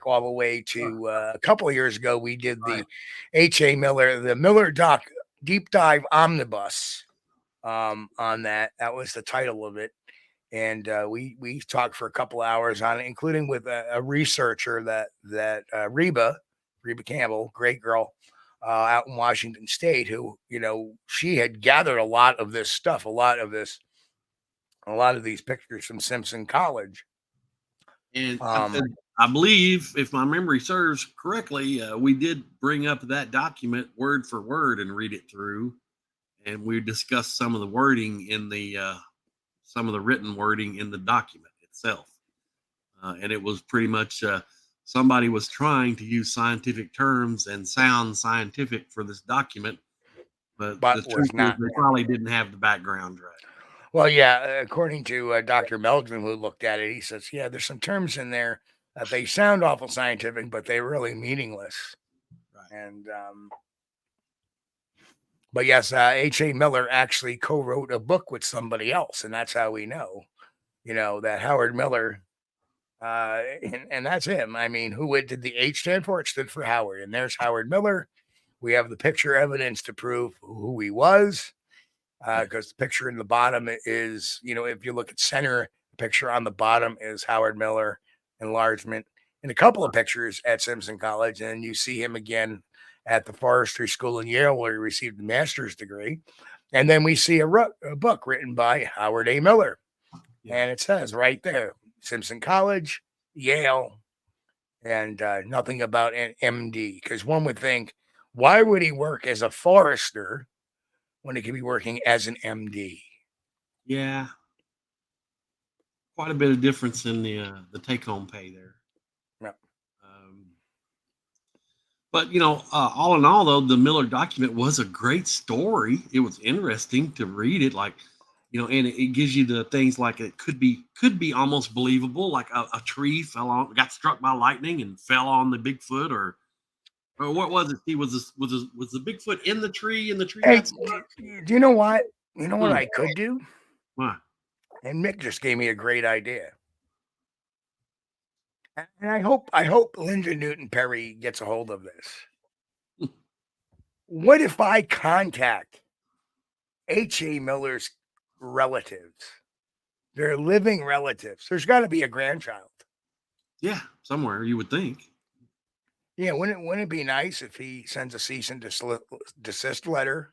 all the way to a couple of years ago, we did the H.A. Miller, the Miller doc deep dive omnibus on that. That was the title of it. And we talked for a couple of hours on it, including with a researcher that Reba Campbell, great girl. Out in Washington State, who she had gathered a lot of this stuff, a lot of these pictures from Simpson College. And I believe, if my memory serves correctly, we did bring up that document word for word and read it through, and we discussed some of the wording in some of the written wording in the document itself, and it was pretty much. Somebody was trying to use scientific terms and sound scientific for this document, but the truth is they probably didn't have the background right. Well, yeah, according to Dr. Meldrum, who looked at it, he says, yeah, there's some terms in there that they sound awful scientific, but they're really meaningless. Right. And but yes, H.A. Miller actually co-wrote a book with somebody else, and that's how we know, that Howard Miller. And that's him. I mean, who did the H stand for? It stood for Howard. And there's Howard Miller. We have the picture evidence to prove who he was. Because the picture in the bottom is, if you look at center, the picture on the bottom is Howard Miller enlargement. And a couple of pictures at Simpson College. And you see him again at the forestry school in Yale, where he received a master's degree. And then we see a book written by Howard A. Miller. And it says right there, Simpson College, Yale, and nothing about an MD. Because one would think, why would he work as a forester when he could be working as an MD? Yeah, quite a bit of difference in the take-home pay there. Yep. But all in all, though, the Miller document was a great story. It was interesting to read it, like, and it gives you the things like it could be almost believable, like a tree got struck by lightning and fell on the Bigfoot, or what was it? Was the Bigfoot in the tree and the tree Hey, got stuck? do you know what? You know what I could do? What? And Mick just gave me a great idea. And I hope Linda Newton Perry gets a hold of this. What if I contact H.A. Miller's relatives, their living relatives? There's got to be a grandchild. Yeah, somewhere you would think. Yeah, wouldn't it be nice if he sends a cease and desist letter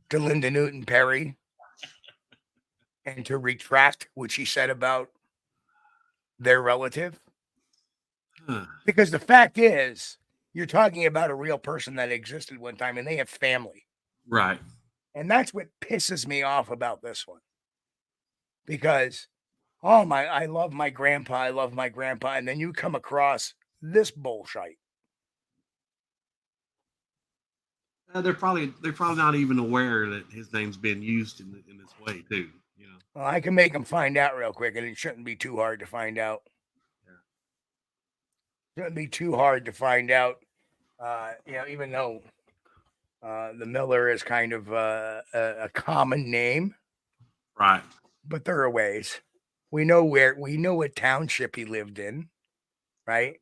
to Linda Newton Perry and to retract what she said about their relative? Because the fact is, you're talking about a real person that existed one time, and they have family. Right. And that's what pisses me off about this one. Because, I love my grandpa, and then you come across this bullshit. They're probably not even aware that his name's been used in this way too. Well, I can make them find out real quick, and it shouldn't be too hard to find out. Shouldn't be too hard to find out. Even though the Miller is kind of a common name, right? But there are ways. We know what township he lived in, right?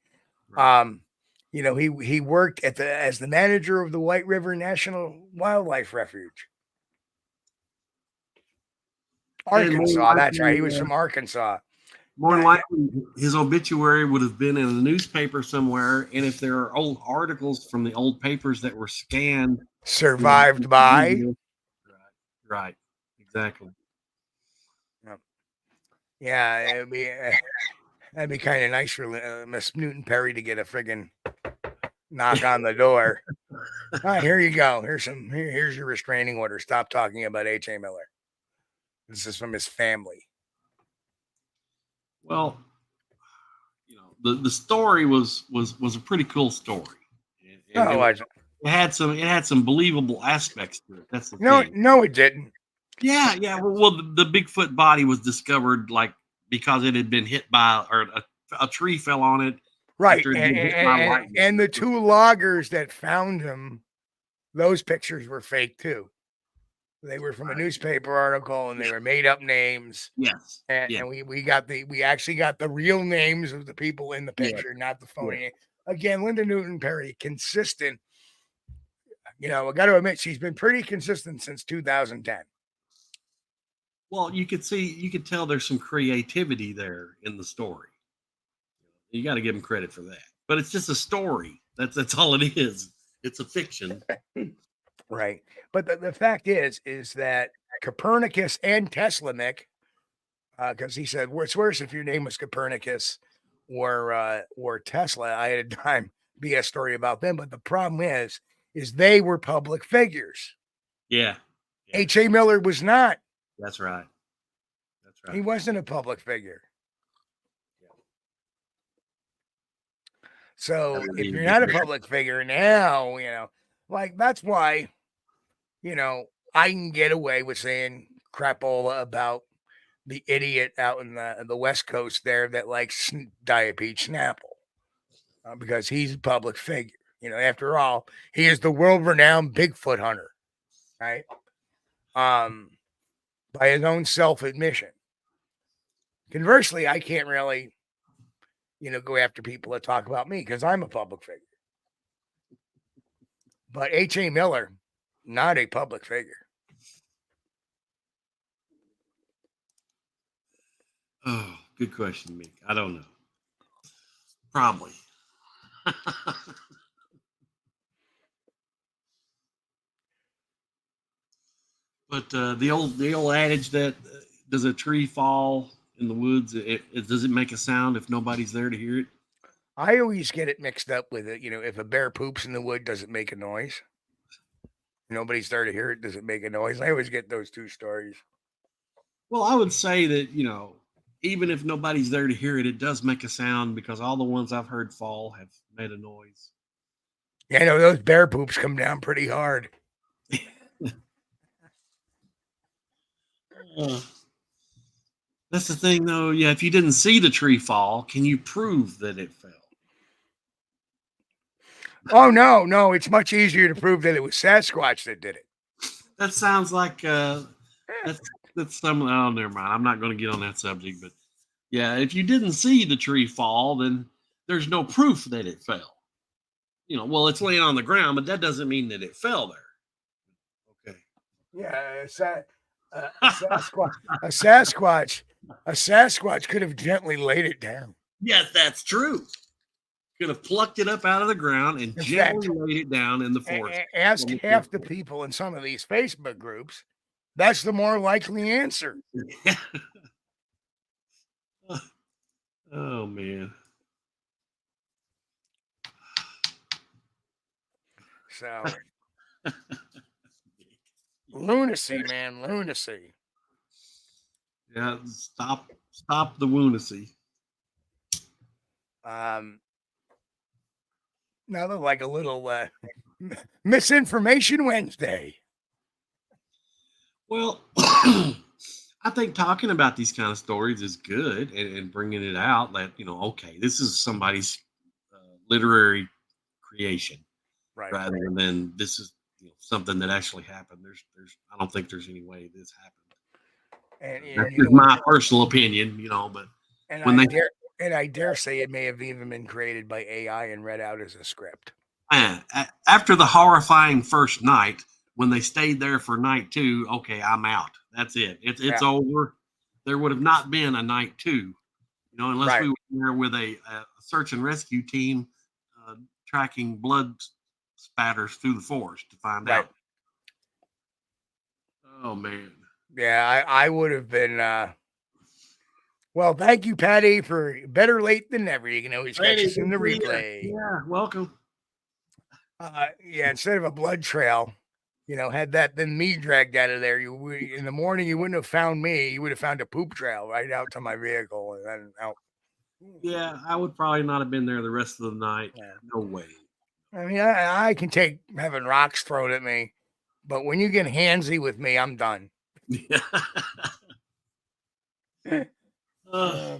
He worked as the manager of the White River National Wildlife Refuge. Arkansas, that's right. He was from Arkansas. More than likely, his obituary would have been in a newspaper somewhere, and if there are old articles from the old papers that were scanned, survived by, right, exactly. Yeah, that'd be kind of nice for Miss Newton Perry to get a friggin' knock on the door. All right, here you go. Here's your restraining order. Stop talking about H.A. Miller. This is from his family. Well, the story was a pretty cool story. It had some believable aspects to it. That's the thing. No, it didn't. Yeah. Well, the Bigfoot body was discovered because it had been hit by, or a tree fell on it. Right, and the two loggers that found him, those pictures were fake too. They were from a newspaper article, and they were made up names. Yes, and we actually got the real names of the people in the picture, not the phony name. Again, Linda Newton Perry, consistent. I got to admit, she's been pretty consistent since 2010. Well, you could tell there's some creativity there in the story. You got to give them credit for that. But it's just a story. That's all it is. It's a fiction. Right. But the fact is that Copernicus and Tesla, Nick, because he said, it's worse if your name was Copernicus or Tesla. I had a time be a story about them. But the problem is they were public figures. Yeah. H.A. Miller was not. That's right. He wasn't a public figure. So if you're not a public figure now, that's why, I can get away with saying crapola about the idiot out in the West Coast there that likes Diapeach Snapple, because he's a public figure. After all, he is the world-renowned Bigfoot hunter, right? By his own self-admission. Conversely, I can't really, go after people that talk about me because I'm a public figure. But H.A. Miller, not a public figure. Oh, good question, Mick. I don't know. Probably. But the old adage that does a tree fall in the woods, does it make a sound if nobody's there to hear it? I always get it mixed up with it. If a bear poops in the wood, does it make a noise? Nobody's there to hear it. Does it make a noise? I always get those two stories. Well, I would say that, even if nobody's there to hear it, it does make a sound, because all the ones I've heard fall have made a noise. Yeah, I know those bear poops come down pretty hard. That's the thing, though. Yeah, if you didn't see the tree fall, can you prove that it fell? Oh no, it's much easier to prove that it was Sasquatch that did it. That sounds like that's some. Oh, never mind. I'm not going to get on that subject, but yeah, if you didn't see the tree fall, then there's no proof that it fell. Well, it's laying on the ground, but that doesn't mean that it fell there. Okay. Yeah, a Sasquatch could have gently laid it down. Yes, that's true. Could have plucked it up out of the ground and gently laid it down in the forest. Ask half the people in some of these Facebook groups. That's the more likely answer. Oh man. So lunacy, man, lunacy. Yeah, stop the woonacy. Now they're like a little misinformation Wednesday. Well, I think talking about these kind of stories is good and bringing it out that, okay, this is somebody's literary creation, right? Rather than this is something that actually happened. I don't think there's any way this happened. And that's just my personal opinion, but I dare say it may have even been created by AI and read out as a script. After the horrifying first night, when they stayed there for night 2, okay, I'm out. That's it. It's over. There would have not been a night 2, unless we were there with a search and rescue team tracking blood spatters through the forest to find out. Oh man. Yeah, I would have been. Well, thank you, Patty, for better late than never. You can always catch us in the replay. Yeah, welcome. Instead of a blood trail, had that been me dragged out of there, in the morning you wouldn't have found me. You would have found a poop trail right out to my vehicle and then out. Yeah, I would probably not have been there the rest of the night. Yeah. No way. I mean, I can take having rocks thrown at me, but when you get handsy with me, I'm done. Yeah. Well,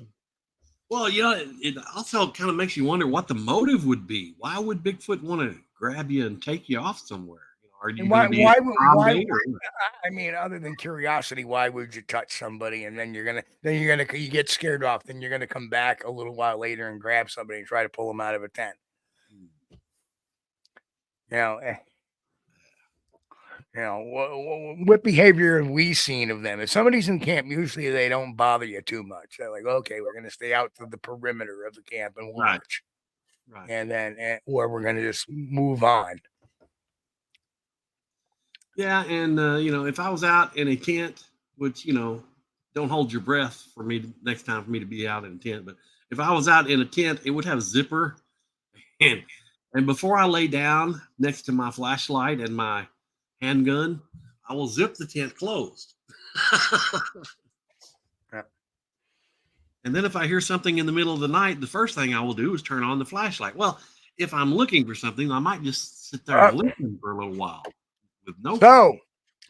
it also kind of makes you wonder what the motive would be. Why would Bigfoot want to grab you and take you off somewhere? Are you why, I mean, other than curiosity, why would you touch somebody and then you get scared off, then you're gonna come back a little while later and grab somebody and try to pull them out of a tent? What behavior have we seen of them? If somebody's in camp, usually they don't bother you too much. They're like, okay, we're going to stay out to the perimeter of the camp and watch. Right. And then, or we're going to just move on. Yeah. And, if I was out in a tent, which, don't hold your breath for me next time for me to be out in a tent. But if I was out in a tent, it would have a zipper. And before I lay down next to my flashlight and my handgun, I will zip the tent closed. And then if I hear something in the middle of the night, the first thing I will do is turn on the flashlight. Well, if I'm looking for something, I might just sit there and listen for a little while. So,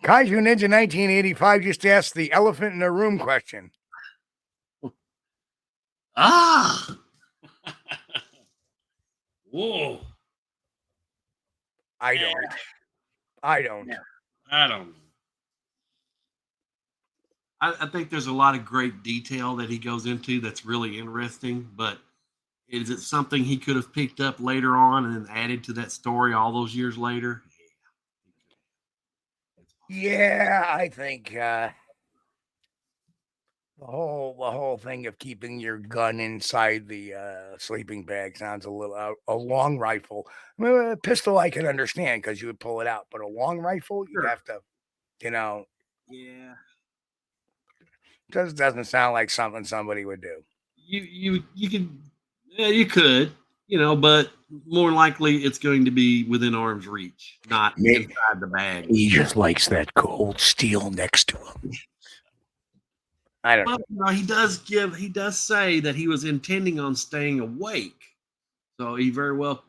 Kaiju Ninja 1985 just asked the elephant in the room question. Whoa. I don't. I don't know. I think there's a lot of great detail that he goes into that's really interesting, but is it something he could have picked up later on and then added to that story all those years later? Yeah, I think the whole thing of keeping your gun inside the sleeping bag sounds a little a long rifle. I mean, a pistol I can understand because you would pull it out, but a long rifle you'd have to, Yeah. Just doesn't sound like something somebody would do. You could, but more likely it's going to be within arm's reach, not inside the bag. He just likes that cold steel next to him. I don't know. He does say that he was intending on staying awake. So he very well,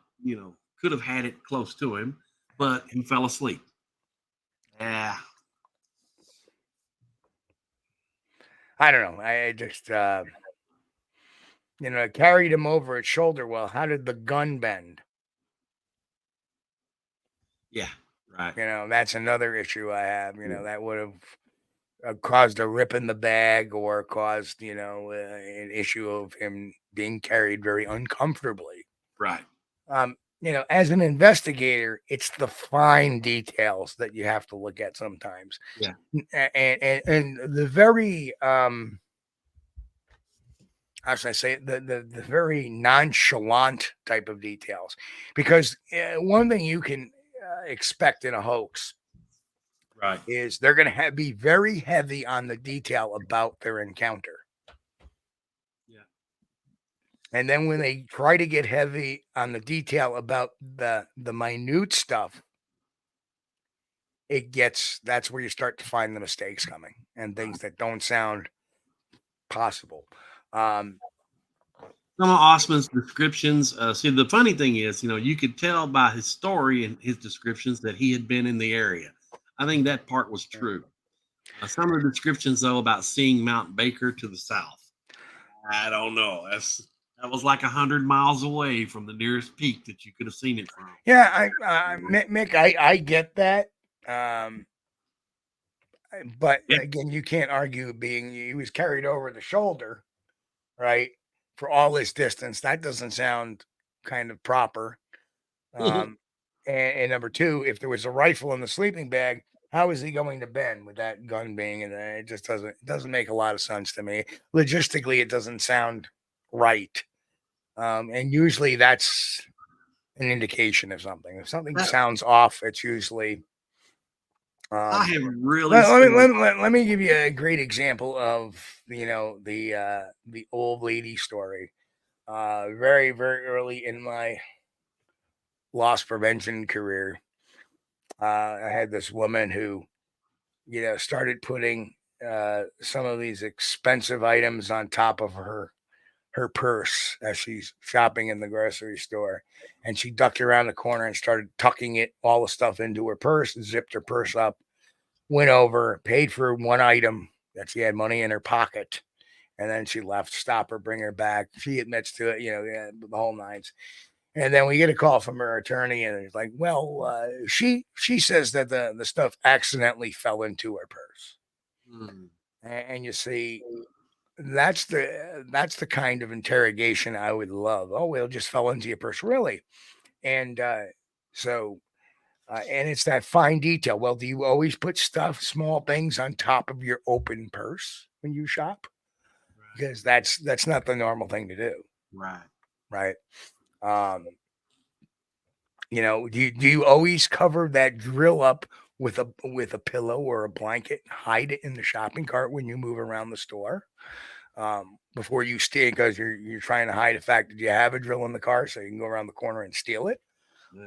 could have had it close to him, but he fell asleep. Yeah. I don't know. I just, carried him over its shoulder. Well, how did the gun bend? Yeah. Right. That's another issue I have. That would have caused a rip in the bag or caused, an issue of him being carried very uncomfortably. Right. As an investigator, it's the fine details that you have to look at sometimes. Yeah. And the very, how should I say it? The very nonchalant type of details, because one thing you can expect in a hoax, right, is they're going to be very heavy on the detail about their encounter. Yeah. And then when they try to get heavy on the detail about the minute stuff, that's where you start to find the mistakes coming and things that don't sound possible. Some of Osman's descriptions. See, the funny thing is, you could tell by his story and his descriptions that he had been in the area. I think that part was true. Some of the descriptions, though, about seeing Mount Baker to the south, I don't know. That was like 100 miles away from the nearest peak that you could have seen it from. Yeah, Mick, I get that. But again, you can't argue he was carried over the shoulder, right, for all this distance. That doesn't sound kind of proper. And number two, if there was a rifle in the sleeping bag, how is he going to bend with that gun being in there? It just doesn't make a lot of sense to me. Logistically, it doesn't sound right. And usually that's an indication of something. If something sounds off, it's usually. I have really. Let me give you a great example of the old lady story. Very, very early in my loss prevention career, I had this woman who, started putting some of these expensive items on top of her purse as she's shopping in the grocery store, and she ducked around the corner and started tucking all the stuff into her purse, zipped her purse up, went over, paid for one item that she had money in her pocket, and then she left. Stop her, bring her back. She admits to it, the whole nines. And then we get a call from her attorney, and it's like, well, she says that the stuff accidentally fell into her purse. And you see, that's the kind of interrogation I would love. Oh, well, it just fell into your purse, really? And so, and it's that fine detail. Well, do you always put small things on top of your open purse when you shop? Right. Because that's not the normal thing to do. Right. Do you always cover that drill up with a pillow or a blanket, hide it in the shopping cart when you move around the store? Before you steal, because you're trying to hide the fact that you have a drill in the car so you can go around the corner and steal it.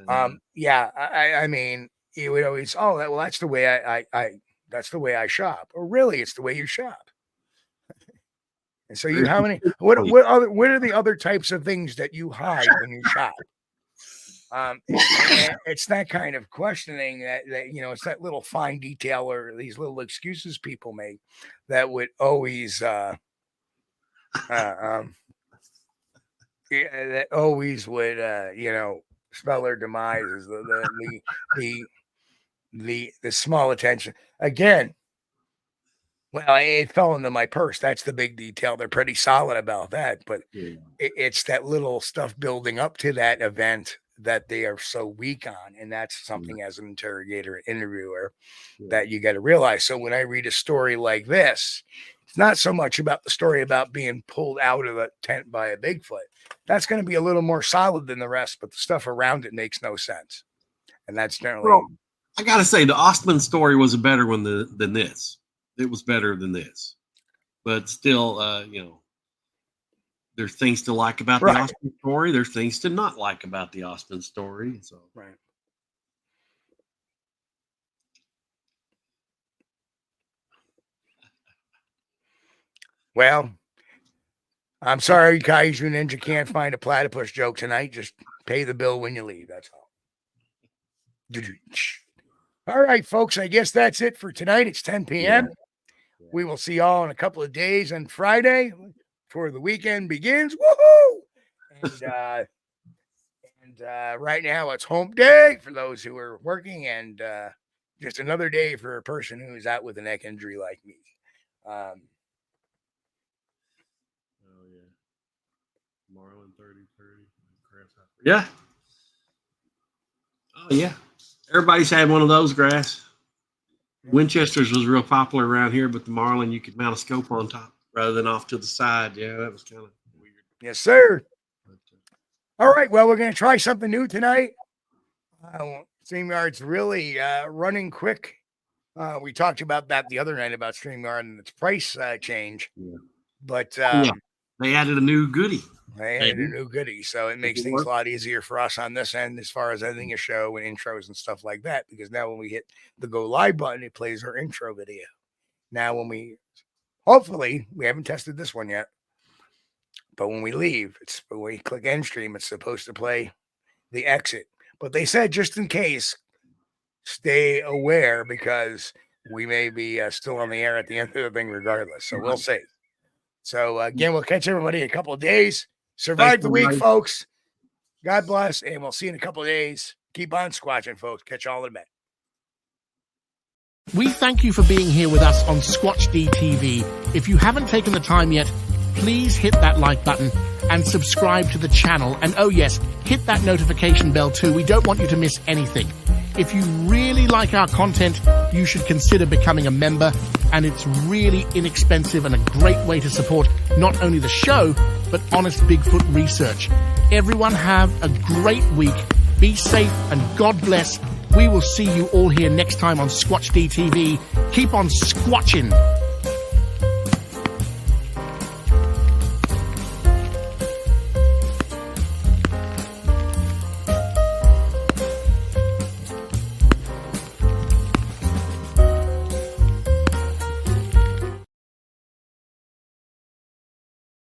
I mean, you would always, that's the way that's the way I shop. Or really, it's the way you shop. And so what are the other types of things that you hide when you shop? It's that kind of questioning that it's that little fine detail or these little excuses people make that would always that always would spell their demise, is the small attention. Again, well, it fell into my purse. That's the big detail. They're pretty solid about that, but it's that little stuff building up to that event that they are so weak on. And that's something as an interrogator, interviewer, that you got to realize. So when I read a story like this, it's not so much about the story about being pulled out of a tent by a Bigfoot. That's going to be a little more solid than the rest, but the stuff around it makes no sense. And that's generally. Well, I got to say, the Ostman story was a better one than this. It was better than this. But still, there's things to like about the Ostman story. There's things to not like about the Ostman story. So right. Well, I'm sorry, Kaiju Ninja can't find a platypus joke tonight. Just pay the bill when you leave. That's all. All right, folks. I guess that's it for tonight. It's 10 p.m. Yeah. We will see y'all in a couple of days on Friday before the weekend begins. Woohoo! And right now it's hump day for those who are working, and just another day for a person who's out with a neck injury like me. Oh yeah, Marlin 30. Yeah. Oh yeah. Everybody's had one of those grass. Winchester's was real popular around here, but the Marlin you could mount a scope on top rather than off to the side. Yeah, that was kind of weird. Yes, sir. But, all right. Well, we're going to try something new tonight. StreamYard's really running quick. We talked about that the other night about StreamYard and its price change. Yeah. But they added a new goodie. So it makes things a lot easier for us on this end as far as editing a show and intros and stuff like that. Because now when we hit the go live button, it plays our intro video. Now hopefully, we haven't tested this one yet, but when we leave, when we click end stream, it's supposed to play the exit. But they said just in case, stay aware because we may be still on the air at the end of the thing regardless. So we'll see. So again, we'll catch everybody in a couple of days. Survive the week, folks. God bless, and we'll see you in a couple of days. Keep on squatching, folks. Catch y'all in a bit. We thank you for being here with us on Squatch-D TV. If you haven't taken the time yet, please hit that like button and subscribe to the channel. And oh yes, hit that notification bell too. We don't want you to miss anything. If you really like our content, you should consider becoming a member, and it's really inexpensive and a great way to support not only the show, but honest Bigfoot research. Everyone have a great week. Be safe and God bless. We will see you all here next time on Squatch-D TV. Keep on squatching.